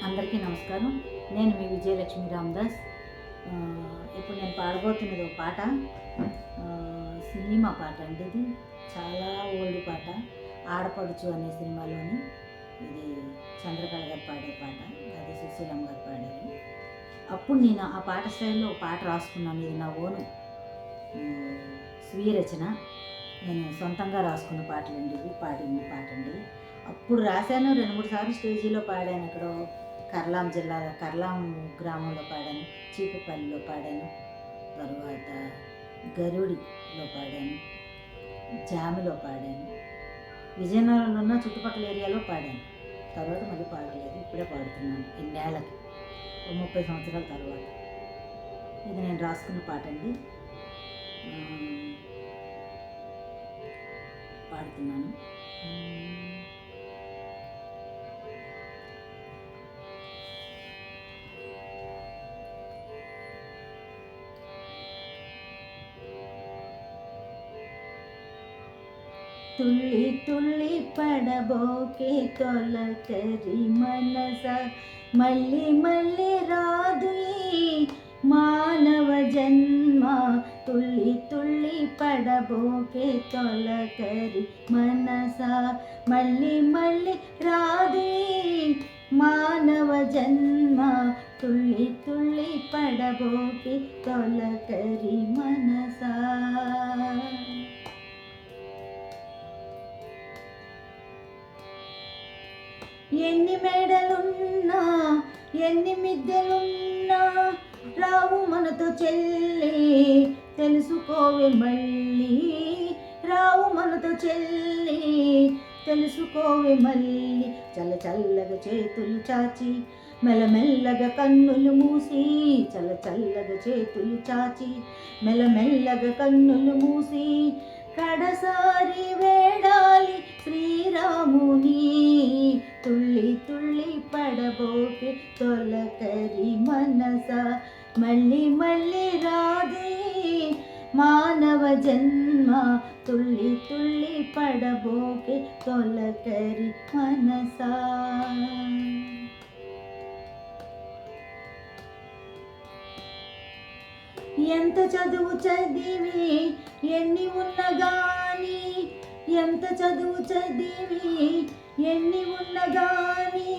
అందరికీ నమస్కారం. నేను మీ విజయలక్ష్మి రామదాస్. ఇప్పుడు నేను పాడబోతున్నది ఒక పాట. సినిమా పాట అండి. ఇది చాలా ఓల్డ్ పాట. ఆడపడుచు అనే సినిమాలోని ఇది చంద్రకళ గారు పాడే పాట. అది సుశీలమ్మ గారు పాడారు. అప్పుడు నేను ఆ పాట స్టైల్లో ఒక పాట రాసుకున్నాను. ఇది నా ఓను స్వీయ రచన. నేను సొంతంగా రాసుకున్న పాటలండి ఇవి. పాడిన పాట అండి. అప్పుడు రాశాను. 2-3 సార్లు స్టేజీలో పాడాను. ఎక్కడో కర్లాం జిల్లాలో కర్లాం గ్రామంలో పాడాను, చీపుపల్లిలో పాడాను, తర్వాత గరుడిలో పాడాను, జామిలో పాడాను, విజయనగరంలో ఉన్న చుట్టుపక్కల ఏరియాలో పాడాను. తర్వాత మళ్ళీ పాడలేదు. ఇప్పుడే పాడుతున్నాను ఇన్నేళ్ళకి, 30 సంవత్సరాల తర్వాత. ఇది నేను రాసుకున్న పాట అండి. పాడుతున్నాను. తుళ్ళి తుళ్ళి పడబోకే తొలకరి మనస, మళ్ళీ మళ్ళీ రాదు ఈ మానవ జన్మ. తుళ్ళి తుళ్ళి పడబోకే తొలకరి మనస, మళ్ళీ మళ్ళీ రాదు ఈ మానవ జన్మ. తుళ్ళి తుళ్ళి పడబోకే తొలకరి మనస. ఎన్ని మెడలున్నా ఎన్ని మిద్దెలున్నా రావు మనతో చెల్లి, తెలుసుకోవే మళ్ళీ. రావు మనతో చెల్లి, తెలుసుకోవే మళ్ళీ. చల్ల చల్లగా చేతులు చాచి, మెల్లమెల్లగా కన్నులు మూసి. చల్ల చల్లగా చేతులు చాచి, మెల్లమెల్లగా కన్నులు మూసి. కడసారి వేడాలి శ్రీరాముని, తుళ్ళి తుళ్ళి పడబోకే తొలకరి మనస, మళ్ళీ మళ్ళీ రాదే మానవ జన్మ. తుళ్ళి తుళ్ళి పడబోకే తొలకరి మనస. ఎంత చదువు చదివి ఎన్ని ఉన్నగాని, ఎంత చదువు చదివి ఎన్ని ఉన్నగాని,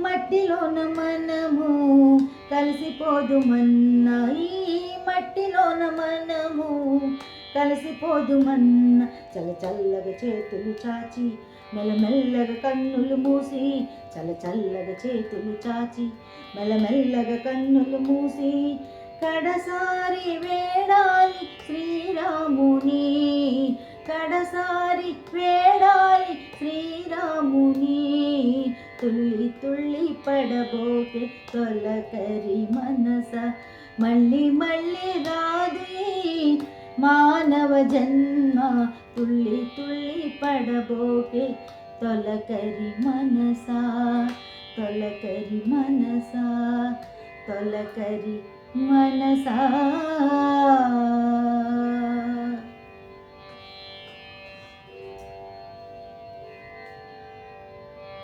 మట్టిలోన మనము కలిసిపోదుమన్నా. ఈ మట్టిలోన మనము కలిసిపోదుమన్నా. చల్ల చల్లగా చేతులు చాచి, మెల్లమెల్లగా కన్నులు మూసి. చల్ల చల్లగా చేతులు చాచి, మెల్లమెల్లగా కన్నులు మూసి. కడసారి వేడాలి శ్రీరాముని, కడసారి వేడాలి శ్రీరాముని. తుళ్ళి తుళ్ళి పడబోకే తొలకరి మనస, మళ్ళీ మళ్ళీ రాదు ఈ మానవ జన్మ. తుళ్ళి తుళ్ళి పడబోకే తొలకరి మనస, తొలకరి మనస, తొలకరి మనసా.